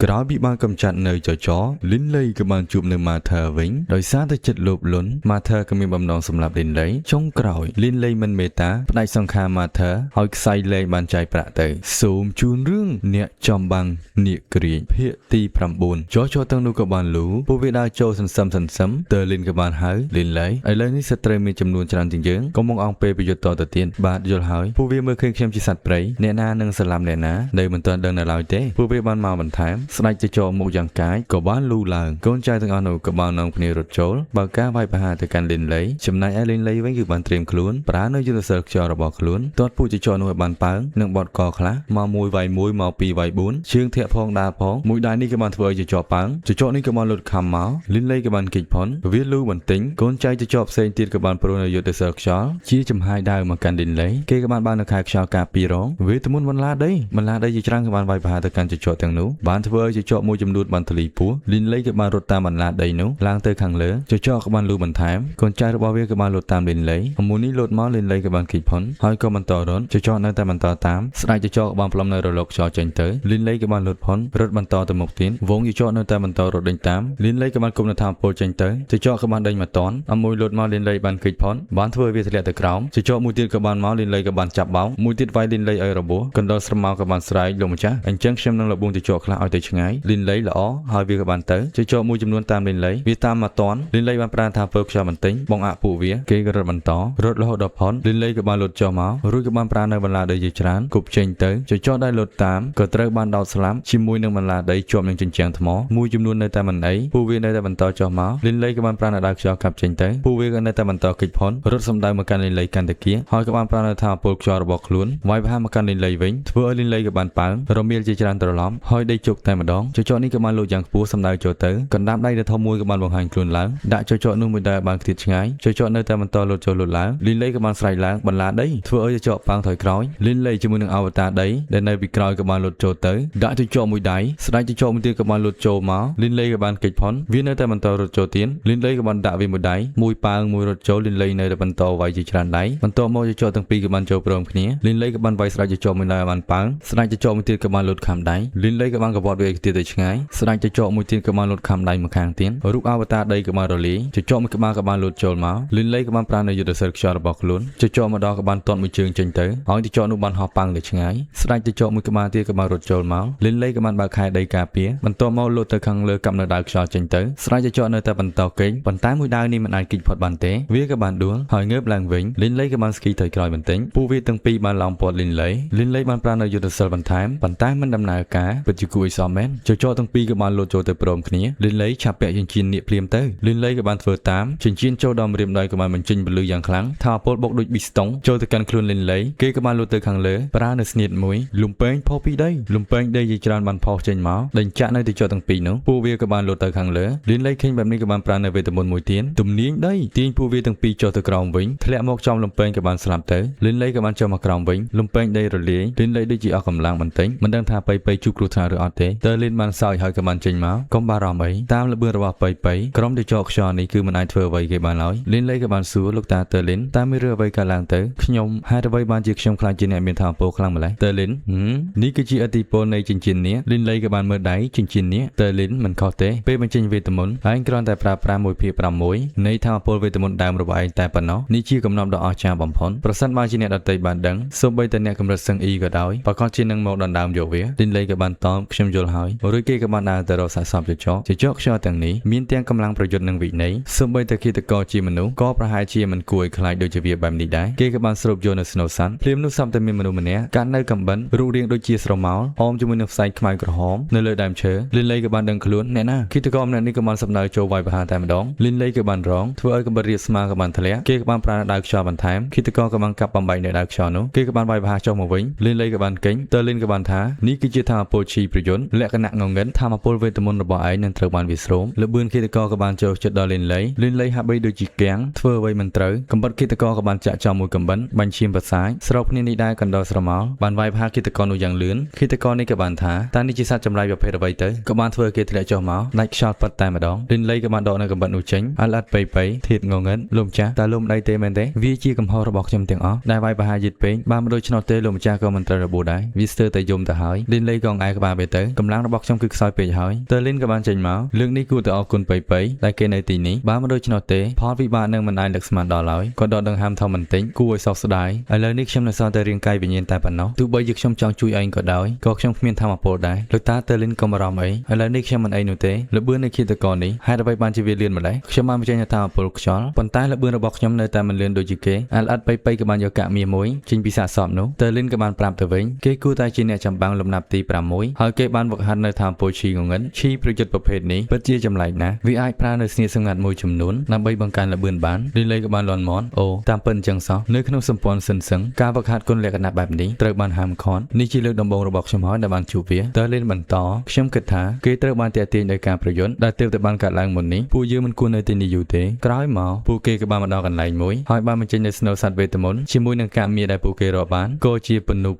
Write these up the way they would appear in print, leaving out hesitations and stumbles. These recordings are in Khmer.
ក្រោយពីបានកำจัดនៅចចលីនលីក៏បានជួបនៅម៉ាថាវិញដោយសារតែចិត្តលោភលន់ម៉ាថាក៏មានបំណងសម្លាប់លីនលីចុងក្រោយលីនលីមិនមេត្តាផ្ដាច់សង្ខារម៉ាថាឲ្យខ្សែលែងបានចាយប្រាក់ទៅសូមជូនរឿងអ្នកចំបាំងនាគក្រៀងភាគទី9ចទាំងនោះក៏បានលូពួកវាដើរចូលសន្សំតើលីនក៏បានហៅលីនលីឥឡូវនេះសត្រូវមានចំនួនច្រើនជាងយើងក៏មកអង្គពេលប្រយុទ្ធតទៅទៀតបាទយល់ហើយពួកវាមើលឃើញខ្ញុំជាសត្វព្រៃអ្នកណានឹងស្លាប់អ្នកណានៅមិនទាន់ដឹងនៅឡើយទេពួកវាបានមកបន្ថែមស្ដេចចមុខយ៉ាងកាយក៏បានលូឡើងកូនចៅទាំងអស់នោះក៏បាននាំគ្នារត់ចូលបើការវាយប្រហារទៅកាន់លីនលីចំណែកឯលីនលីវិញគឺបានត្រៀមខ្លួនប្រើនៅយុទ្ធសាស្ត្រខ្យល់របស់ខ្លួនទាត់ពូជចនោះឲ្យបានប៉ើងនិងបត់កខ្លះមកមួយវាយមួយមកពីរវាយ4ជើងធាក់ផងដើរផងមួយដៃនេះក៏បានធ្វើឲ្យចប៉ើងចនេះក៏បានលុតខំមកលីនលីក៏បានគេចផុនវាលូបន្ទិញកូនចៅចផ្សេងទៀតក៏បានប្រូននៅយុទ្ធសាស្ត្រខ្យល់ជាចំហាយដើមមកកាន់លីនលីគេក៏បាននៅខែខ្យល់ការពីរងវេទមន្តបន្លាដីជាច្រើនក៏បានវាយប្រហារទៅកាន់ចទាំងនោះបានធ្វើឲ្យចមួយចំនួនបានទលីពោះលីនលីក៏បានរត់តាមបន្លាដីនោះឡើងទៅខាងលើចក៏បានលូបន្ថែមកូនចៅរបស់វាក៏បានលូតតាមលីនលីអមូនេះលូតមកលីនលីក៏បានគេចផុនហើយក៏បន្តរត់ចនៅតែបន្តតាមស្ដេចចក៏បានផ្លុំនៅរលកខ្យល់ចេញទៅលីនលីក៏បានលូតផុនរត់បន្តទៅមុខទៀតវងចនៅតែបន្តរត់ដេញតាមលីនលីក៏បានគុំនៅថាពលចេញទៅចក៏បានដេញមកតន់អមូលូតមកលីនលីបានគេចផុនបានធ្វើវាធ្លាក់ទៅក្រោមចមួយទៀតក៏បានមកលីនលីក៏បានចាប់បោកមួយទៀតវាយលីនលីឲ្យរបួសកណ្ដុរស្រមោលក៏បានស្រែកលោកម្ចាស់អញ្ចឹងខ្ញុំនឹងលបងចខ្លះឲ្យទៅឆ្ងាយលីនលីល្អហើយវាក៏បានទៅចមួយចំនួនតាមលីនលីវាតាមមកតន់លីនលីបានប្រាថាធ្វើខ្យល់បន្ទិញបងអាក់ពួកវាគេក៏រត់បន្តរត់រហូតដល់ផុនលីនលីក៏បានលូតចុះមករួចក៏បានប្រានៅបន្លាដីជាច្រើនគប់ចេញទៅចដែលលូតតាមក៏ត្រូវបានដោតស្លាប់ជាមួយនឹងបន្លាដីជាប់នឹងជញ្ជាំងថ្មមួយចំនួននៅតែមិនអីពួកវានៅតែបន្តចុះមកលីនលីក៏បានប្រានៅដើរខ្យល់កាប់ចេញទៅពួកវាក៏នៅតែបន្តគេចផុនរត់សម្ដៅមកកាន់លីនលីកាន់តែគៀហើយក៏បានប្រានៅថាពលខ្យល់របស់ខ្លួនវាយប្រហារមកកាន់លីនលីវិញធ្វើឲ្យលីនលីក៏បានប៉ើងរមៀលជាច្រើនត្រឡប់ហើយដេកជុកតែម្ដងចនេះក៏បានលូតយ៉ាងខ្ពស់សម្ដៅចូលទៅកណ្ដាប់ដៃដ៏ធំមួយក៏បានបង្ហាញខ្លួនឡើងដាក់ចនោះមួយដែរបានខ្ទាតឆ្ងាយចនៅតែបន្តលូតចូលលូតឡើងលីនលីក៏បានស្រែកឡើងបន្លាដីធ្វើឲ្យចប៉ើងថយក្រោយលីនលីជាមួយនឹងអវតារដីដែលនៅពីក្រោយក៏បានលូតចូលទៅដាក់មួយដៃស្ដេចមួយទៀតក៏បានលូតចូលមកលីនលីក៏បានគេចផុនវានៅតែបន្តរត់ចូលទៀតលីនលីក៏បានដាក់វាមួយដៃមួយប៉ើងមួយរត់ចូលលីនលីនៅតែបន្តវាយជាច្រើនដៃបន្តមកទាំងពីរក៏បានចូលព្រមគ្នាលីនលីក៏បានវាយស្ដេចមួយដៃបានប៉ើងស្ដេចមួយទៀតក៏បានលូតខំដៃលីនលីក៏បានកបត់វាទៀតទៅឆ្ងាយស្ដេចមួយទៀតក៏បានលូតខំដៃមកខាងទៀតរូបអវតារដីក៏បានរលាយមួយក្បាលក៏បានលូតចូលមកលីនលីក៏បានប្រានៅយុទ្ធសាស្ត្រខ្យល់របស់ខ្លួនម្ដងក៏បានតន់មួយជើងចេញទៅហើយនោះបានហោះប៉ាំងទៅឆ្ងាយស្ដេចមួយក្បាលទៀតក៏បានរត់ចូលមកលីនលីក៏បានបើកខែដីការពារបន្តមកលូតទៅខាងលើកាប់នៅដើមខ្យល់ចេញទៅស្ដេចនៅតែបន្តគេងប៉ុន្តែមួយដើមនេះមិនអាចគេចផុតបានទេវាក៏បានដួលហើយងើបឡើងវិញលីនលីក៏បានស្គីទៅក្រោយបន្តិចពួកវាទាំងពីរបានឡោមព័ទ្ធលីនលីបានប្រានៅយុទ្ធសាស្ត្របន្ថែមប៉ុន្តែមិនដំណើរការពិតជាគួរឲ្យសមមែនទាំងពីរក៏បានលូតចូលទៅព្រមគ្នាលីនលីឆាប់ពាក់ចិញ្ចៀននាគភ្លាមទៅលីនលីក៏បានធ្វើតាមចិញ្ចៀនចូលដល់ម្រាមដៃក៏បានបញ្ចេញពលឺយ៉ាងខ្លាំងថាពលបុកដូចប៊ីស្តុងចូលទៅកាន់ខ្លួនលីនលីគេក៏បានលូតទៅខាងលើប្រើនៅស្នៀតមួយលំពេងផុសពីដីលំពេងដីជាច្រើនបានផុសចេញមកដេញចាក់នៅទីចុះទាំងពីរនោះពួកវាក៏បានលូតទៅខាងលើលីនលីឃើញបែបនេះក៏បានប្រើនៅវេទមន្តមួយទៀតទំនាញដីទាញពួកវាទាំងពីរចុះទៅក្រោមវិញធ្លាក់មកចំលំពេងក៏បានស្លាប់ទៅលីនលីក៏បានចុះមកក្រោមវិញលំពេងដីរលាយលីនលីដូចជាអស់កម្លាំងបន្តិចមិនដឹងថាប៉ៃជួបគ្រោះថ្នាក់ឬអត់ទេតើលីនបានសើចហើយក៏បានចេញមកកុំបារម្ភអីតាមល្បឿនរបស់ប៉ៃក្រុមទីចុះខ្យល់នេះគឺមិនអាចធ្វើអ្វីគេបានឡើយលីនលីក៏បានសួរលោកតាតើលីនតើមានរឿងអ្វីកើតឡើងទៅខ្ញុំហេតុអ្វីបានជាខ្ញុំខ្លាចជាអ្នកមានថាមពលខ្លាំងម្ល៉េះតើលីននេះគឺជាឥទ្ធិពលនៃចិញ្ចៀននេះលីនលីក៏បានមើលដៃចិញ្ចៀននេះតើលីនមិនខុសទេពេលបញ្ចេញវេទមន្តឯងគ្រាន់តែប្រើប្រាស់1/6នៃថាមពលវេទមន្តដើមរបស់ឯងតែប៉ុណ្ណោះនេះជាកំណត់ដ៏អស្ចារ្យបំផុតប្រសិនបើជាអ្នកដទៃបានដឹងសូម្បីតែអ្នកកម្រិតសឹងអ៊ីក៏ដោយប្រកាសជានឹងមកដណ្ដើមយកវាលីនលីក៏បានតបខ្ញុំយល់ហើយរួចគេក៏បានដើរទៅរកសាកសពចចខ្យល់ទាំងនេះមានទាំងកម្លាំងប្រយុទ្ធនិងវិន័យសូម្បីតែគិតកោជាមនុស្សក៏ប្រហែលជាមិនគួរឲ្យខ្លាចដូចជាវាបែបនេះដែរគេក៏បានស្រូបយកនៅស្នូសាន់ភ្លាមនោះសពតែមានមនុស្សម្នាក់កាត់នៅកំបិនរូបរាងដូចជាស្រមោលអមជាមួយនឹងផ្សែងខ្មៅក្រហមនៅលើដើមឈើលីនលីក៏បានដឹងខ្លួនអ្នកណាគិតកោម្នាក់នេះក៏បានសម្ដៅចូលវាយប្រហារតែម្ដងលីនលីក៏បានរងធ្វើឲ្យកំបិតរាបស្មើក៏បានធ្លាក់គេក៏បានប្រើដើមខ្យល់បន្ថែមគិតកោក៏បានកាប់បំបែកនៅដើមខ្យល់នោះគេក៏បានវាយប្រហារចុះមកវិញលីនលីក៏បានគេងតើលីនក៏បានថានេះគឺជាថាមពលឈីប្រយុទ្ធលក្ខណៈងងឹតថាមពលវេទមន្តរបស់ឯងនឹងត្រូវបានវាស្រោមលបឿនគិតកោក៏បានចូលចិត្តដល់លីនលីហាក់បីដូចជាគាំងធ្វើអ្វីមិនត្រូវកំបិតគិតកោក៏បានចាក់ចំមួយកំបិនបាញ់ឈាមប្រសាយស្រោបគ្នានេះដែរកណ្ដោស្រមោលបានវាយប្រហារគិតកោនោះយ៉ាងលឿនគិតកោនេះក៏បានថាតើនេះជាសត្វចម្លែកប្រភេទអ្វីទៅក៏បានធ្វើគេធ្លាក់ចុះមកដាច់ខ្យល់ប៉ាត់តែម្ដងលីនលីក៏បានដកនៅកំបិតនោះចេញអត់ប៉ៃធាតងងឹតលោកម្ចាស់តើលោកម្ដៃទេមែនទេវាជាកំហុសរបស់ខ្ញុំទាំងអស់ដែលវាយប្រហារយឺតពេកបានមិនដូច្នោះទេលោកម្ចាស់ក៏មិនត្រូវរបួសដែរវាស្ទើរតែយំទៅហើយលីនលីក៏អង្អែក្បាលវាទៅកម្ កម្លាំងរបស់ខ្ញុំគឺខ្សោយពេកហើយតើលីនក៏បានចេញមកលើកនេះគួរតែអរគុណប៉ៃតែគេនៅទីនេះបើមិនដូច្នោះទេផលវិបាកនឹងមិនអាចលឹកស្មានដល់ឡើយក៏ដកដង្ហើមធំបន្តិចគួរឲ្យសោកស្ដាយឥឡូវនេះខ្ញុំនៅសល់តែរាងកាយវិញ្ញាណតែប៉ុណ្ណោះទោះបីជាខ្ញុំចង់ជួយឯងក៏ដោយក៏ខ្ញុំគ្មានធម៌ពលដែរលោកតាតើលីនកុំបារម្ភអីឥឡូវនេះខ្ញុំមិនអីនោះទេលបឿននៃឃាតករនេះហេតុអ្វីបានជាវាលឿនម្ល៉េះខ្ញុំបានបញ្ចេញថាពលខ្យល់ប៉ុន្តែលបឿនរបស់ខ្ញុំនៅតែមិនលឿនដូចជាគេអលអិតប៉ៃក៏បានយកកាក់មៀមួយចេញពីសាកសពនោះតើលីនក៏បានប្រាប់ទៅវិញគេគួរតែជាអ្នកចម្បាំងលំដាប់ទី6ហើយគេបានវឹកហាត់នៅថាពលឈីងងឹតឈីប្រយុទ្ធប្រភេទនេះពិតជាចម្លែកណាស់វាអាចប្រើនៅស្នៀតសម្ងាត់មួយចំនួនដើម្បីបង្កើនលបឿនបានលីលីក៏បានលន់មន់អូតាមពិតអញ្ចឹងសោះនៅក្នុងសម្ព័ន្ធសិនសឹងការវឹកហាត់គុណលក្ខណៈបែបនេះត្រូវបានហាមឃាត់នេះជាលើកដំបូងរបស់ខ្ញុំហើយដែលបានជួបវាតើលីនបន្តខ្ញុំគិតថាគេត្រូវបានទាក់ទាញដោយការប្រយុទ្ធដែលទើបតែបានកាត់ឡើងមុននេះពួកយើងមិនគួរនៅទីនេះយូរទេក្រោយមកពួកគេក៏បានមកដល់កន្លែងមួយហើយបានបញ្ចេញនៅស្នូវសัตว์វេទមន្តជាមួយនឹងកាមៀដែលពួកគេរកបានក៏ជាពនុ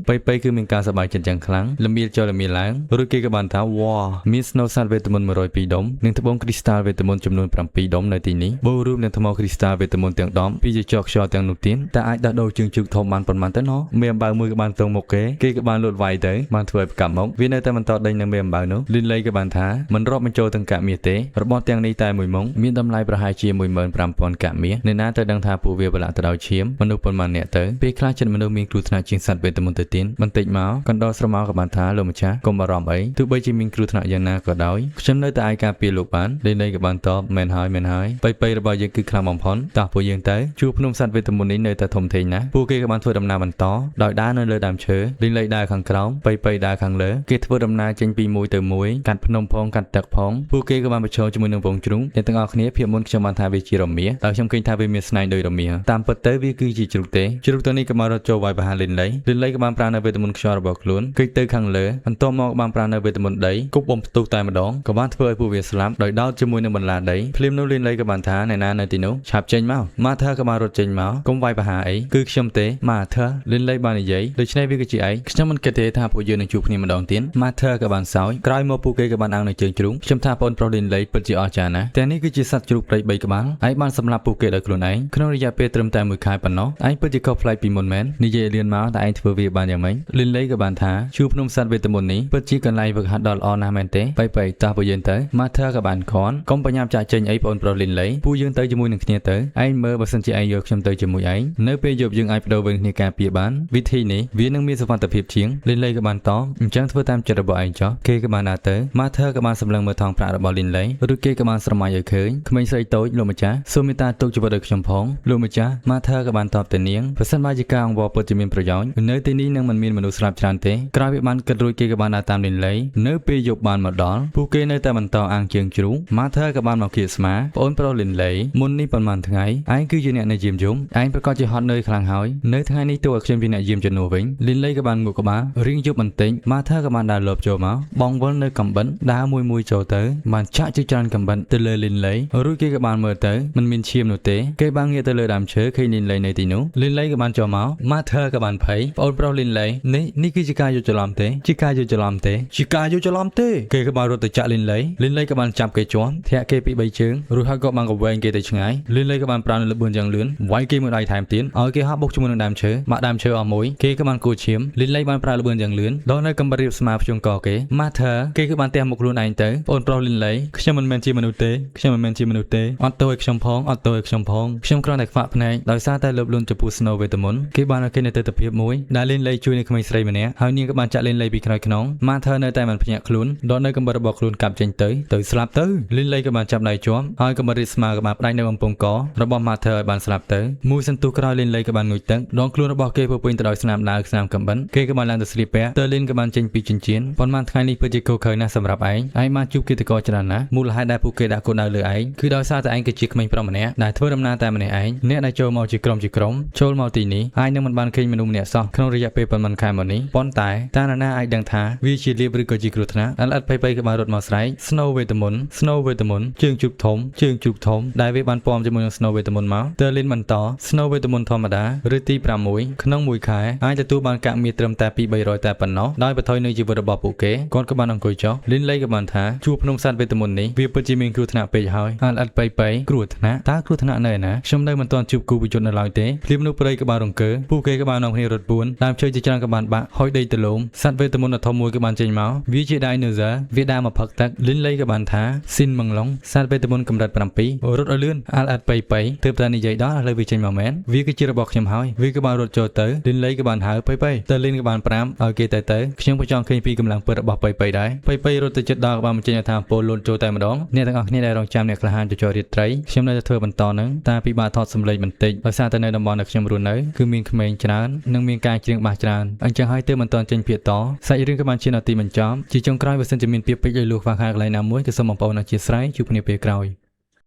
ប៉ៃគឺមានការសប្បាយចិត្តយ៉ាងខ្លាំងលំៀលចុះលំៀលឡើងរួចគេក៏បានថាវ៉ាមានស្នូវសัตว์វេទមន្ត102ដុំនិងត្បូងគ្រីស្តាល់វេទមន្តចំនួន7ដុំនៅទីនេះបូររួមនឹងថ្មគ្រីស្តាល់វេទមន្តទាំង10ពីជាចកខ្យល់ទាំងនោះទៀតតែអាចដោះដូរជើងជើងធំបានប៉ុន្មានទៅណោះមេអំបៅមួយក៏បានទងមុខគេក៏បានលូតវាយទៅបានធ្វើឲ្យប្រកាប់មកវានៅតែបន្តដេញនៅមេអំបៅនោះលីនលីក៏បានថាមិនរាប់បញ្ចូលទាំងកាក់មាសទេរបស់ទាំងនេះតែមួយមុងមានតម្លៃប្រហែលជា 15000 កាក់មាសអ្នកណាទៅដឹងថាពួកវាប្រឡាក់ទៅដោយឈាមមនុស្សប៉ុន្មានអ្នកទៅពេលខ្លះចិត្តមនុស្សមានគ្រោះថ្នាក់ជាងសត្វវេទមន្តទៅទៀតបន្តិចមកកណ្ដោស្រមោលក៏បានថាលោកម្ចាស់កុំបារម្ភអីទោះបីជាមានគ្រោះថ្នាក់យ៉ាងណាក៏ដោយខ្ញុំនៅតែអាចការពារលោកបានលីនលីក៏បានតបមែនហើយប៉ៃរបស់យើងគឺខ្លាំងបំផុតតោះពួកយើងទៅជួបភ្នំសត្វវេទមន្តនេះនៅតែធំធេងណាស់ពួកគេក៏បានធ្វើដំណើរបន្តដោយដើរនៅលើដើមឈើលីនលីដើរខាងក្រោមប៉ៃដើរខាងលើគេធ្វើដំណើរចេញពីមួយទៅមួយកាត់ភ្នំផងកាត់ទឹកផងពួកគេក៏បានប្រឈមជាមួយនឹងវងជ្រុងអ្នកទាំងអស់គ្នាភាពមុនខ្ញុំបានថាវាជារមាសដោយខ្ញុំឃើញថាវាមានស្នែងដូចរមាសតាមពិតទៅវាគឺជាជ្រូកទេជ្រូកตัวនេះក៏មករត់ចូលវាយប្រហារលីនលីក៏បានប្រើនៅវេទមន្តខ្យល់របស់ខ្លួនគេទៅខាងលើបន្ទាប់មកបានប្រើនៅវេទមន្តដីគប់បំផ្ទុះតែម្ដងក៏បានធ្វើឲ្យពួកវាស្លាប់ដោយដោតជាមួយនឹងបន្លាដីភ្លាមនោះលីនលីក៏បានថាអ្នកណានៅទីនោះឆាប់ចេញមកម៉ាថាក៏បានរត់ចេញមកកុំវាយប្រហារអីគឺខ្ញុំទេម៉ាថាលីនលីបាននិយាយដូច្នេះវាគឺជាឯងខ្ញុំមិនគិតទេថាពួកយើងនឹងជួបគ្នាម្ដងទៀតម៉ាថាក៏បានសោយក្រោយមកពួកគេក៏បានអាំងនៅជើងជ្រូកខ្ញុំថាបងប្រុសលីនលីពិតជាអស្ចារ្យណាស់តែនេះគឺជាសត្វជ្រូកព្រៃ3ក្បាលឯងបានសម្លាប់ពួកគេដោយខ្លួនឯងក្នុងរយៈពេលត្រឹមតែ1ខែប៉ុណ្ណោះឯងពិតជាខុសប្លែកពីមុនមែននិយាយលឿនមកតែឯងធ្វើវាបានយ៉ាងម៉េចលីនលីក៏បានថាជួបភ្នំសត្វវេទមន្តនេះពិតជាកន្លែងវឹកហាត់ដ៏ល្អណាស់មែនទេប៉ៃតោះពួកយើងទៅម៉ាថាក៏បានខន់កុំបញ្ញាប់ចាក់ចេញអីបងប្រុសលីនលីពួកយើងទៅជាមួយនឹងគ្នាទៅឯងមើលបើសិនជាឯងយកខ្ញុំទៅជាមួយឯងនៅពេលយប់យើងអាចបដូរវិញគ្នាការពារបានវិធីនេះវានឹងមានសុវត្ថិភាពជាងលីនលីក៏បានតបអញ្ចឹងធ្វើតាមចិត្តរបស់ឯងចុះគេក៏បានដើរទៅម៉ាថាក៏បានសម្លឹងមើលថងប្រាក់របស់លីនលីឬគេក៏បានស្រមៃឲ្យឃើញក្មេងស្រីតូចលោកម្ចាស់សូមមេត្តាទុកជីវិតឲ្យខ្ញុំផងលោកម្ចាស់ម៉ាថាក៏បានតបទៅនាងប្រសិនបើជាការអង្វរពិតជាមានប្រយោជន៍នៅទីនេះនឹងមិនមានមនុស្សស្លាប់ច្រើនទេក្រោយពីបានគិតរួចគេក៏បានដើរតាមលីនលីនៅពេលយប់បានមកដល់ពួកគេនៅតែបន្តអាងជើងជ្រូកម៉ាថាក៏បានមកគៀកស្មាប្អូនប្រុសលីនលីមុននេះប៉ុន្មានថ្ងៃឯងគឺជាអ្នកនៅយាមយំឯងប្រកាសជាហត់នឿយខ្លាំងហើយនៅថ្ងៃនេះទោះឲ្យខ្ញុំជាអ្នកយាមជំនួសវិញលីនលីក៏បានងក់ក្បាលរៀងយប់បន្តិចម៉ាថាក៏បានដើរលបចូលមកបងវល់នៅកំបិនដើរមួយចូលទៅបានចាក់ជាច្រើនកំបិនទៅលើលីនលីរួចគេក៏បានមើលទៅមិនមានឈាមនោះទេគេបានងាកទៅលើដើមឈើឃើញលីនលីនៅទីនោះលីនលីក៏បានចូលមកម៉ាថាក៏បានភ័យប្អូនប្រុសលីនលីនេះគឺជាការយល់ច្រឡំទេជាការយល់ច្រឡំទេគេក៏បានរត់ទៅចាក់លីនលីក៏បានចាប់គេជាប់ធាក់គេពី3ជើងរួចហើយក៏បានកវែងគេទៅឆ្ងាយលីនលីក៏បានប្រើនៅលបឿនយ៉ាងលឿនវាយគេមួយដៃថែមទៀតឲ្យគេហោះបុកជាមួយនឹងដើមឈើមកដើមឈើអស់មួយគេក៏បានគូឈាមលីនលីបានប្រើលបឿនយ៉ាងលឿនដល់នៅកំបរៀបស្មាភ្ជុងកគេម៉ាថាគេក៏បានទះមុខខ្លួនឯងទៅប្អូនប្រុសលីនលីខ្ញុំមិនមែនជាមនុស្សទេអត់ទោសឲ្យខ្ញុំផងខ្ញុំគ្រាន់តែខ្វាក់ភ្នែកដោយសារតែលើបលូនចំពោះស្នូវវេទមន្តគេបានឲ្យគេនៅទិដ្ឋភាពមួយដែលលីនលីជួយនឹងក្មេងស្រីម្នាក់ហើយនាងក៏បានចាក់លីនលីពីក្រោយខ្នងម៉ាថានៅតែមិនភ្ញាក់ខ្លួនដល់នៅកំបិតរបស់ខ្លួនកាប់ចេញទៅស្លាប់ទៅលីនលីក៏បានចាប់ដៃជាប់ហើយកំបិតរីស្មាក៏បានផ្ដាច់នៅបំពង់ករបស់ម៉ាថាឲ្យបានស្លាប់ទៅមួយសន្ទុះក្រោយលីនលីក៏បានងូតទឹកដងខ្លួនរបស់គេពោពេញទៅដោយស្នាមដាវស្នាមកំបិតគេក៏បានឡើងទៅស្លៀកពាក់តើលីនក៏បានចេញពីចិញ្ចៀនប៉ុន្មានថ្ងៃនេះពិតជាគោខើណាស់សម្រាប់ឯងបានជួបគិតកោច្រើនណាស់មូលហេតុដែលពួកគេដាក់គោលដៅលើឯងគឺដោយសារតែឯងគឺជាក្មេងប្រុសម្នាក់ដែលធ្វើដំណើរតែម្នាក់ឯងអ្នកដែលចូលមកជាក្រុមចូលមកទីនេះឯងនឹងមិនបានឃើញមនុស្សម្នាក់សោះក្នុងរយៈពេលប៉ុន្មានខែមកនេះប៉ុន្តែតាណាអាចដឹងថាវាជាលៀបឬក៏ជាគ្រោះថ្នាក់អត់ប៉ៃក៏បានរត់មកស្រែកស្នូវវេទមន្តជើងជ្រូកធំដែលវាបានពំជាមួយនឹងស្នូវវេទមន្តមកតើលីនបន្តស្នូវវេទមន្តធម្មតាឬទី6ក្នុងមួយខែអាចទទួលបានកាក់មាសត្រឹមតែពី300តែប៉ុណ្ណោះដោយបន្ថយនៅជីវិតរបស់ពួកគេគាត់ក៏បានអង្គុយចុះលីនលីក៏បានថាជួបភ្នំសត្វវេទមន្តនេះវាពិតជាមានគ្រោះថ្នាក់ពេកហើយអត់ប៉ៃគ្រោះថ្នាក់តើគ្រោះថ្នាក់នៅណាខ្ញុំនៅមិនទាន់ជួបគូប្រយុទ្ធនៅឡើយទេភ្លាមនោះព្រៃក៏បានរង្គើពួកគេក៏បាននាំគ្នារត់ពួនដើមឈើជាច្រើនក៏បានបាក់ហុយដីទលោមសត្វវេទមន្តដ៏ធំមួយក៏បាន បានចេញមកវាជា dinosaur វាដើរមកផឹកទឹកលិនលេក៏បានថាស៊ីនមងឡុងសត្វវេទមន្តកម្រិត7រត់ឲ្យលឿនអាត់ប៉ៃទើបតែនិយាយដល់ឥឡូវវាចេញមកមែនវាគឺជារបស់ខ្ញុំហើយវាក៏បានរត់ចូលទៅលិនលេក៏បានហៅប៉ៃតើលិនក៏បានប្រាប់ឲ្យគេទៅខ្ញុំក៏ចង់ឃើញពីកម្លាំងពិតរបស់ប៉ៃដែរប៉ៃរត់ទៅចិត្តដល់ក៏បានបញ្ចេញថាពលលូនចូលតែម្ដងអ្នកទាំងអស់គ្នាដែលរងចាំអ្នកក្លាហានទៅចូលរាត្រីខ្ញុំនៅតែធ្វើបន្តនឹងតែពិបាកថតសម្លេងបន្តិចដោយសារតែនៅតំបន់ដែលខ្ញុំរស់នៅគឺមានក្មេងច្រើននិងមានការច្រៀងបាសច្រើនអញ្ចឹងហើយទើបមិនទាន់ចេញភាគតសាច់រឿងក៏បានជានាទីបញ្ចប់ជាចុងក្រោយបើសិនជាមានពាក្យពេចន៍ឲ្យលួសខ្វះខាតកន្លែងណាមួយក៏សូមបងប្អូនអធិស្ឋានជួបគ្នាពេលក្រោយ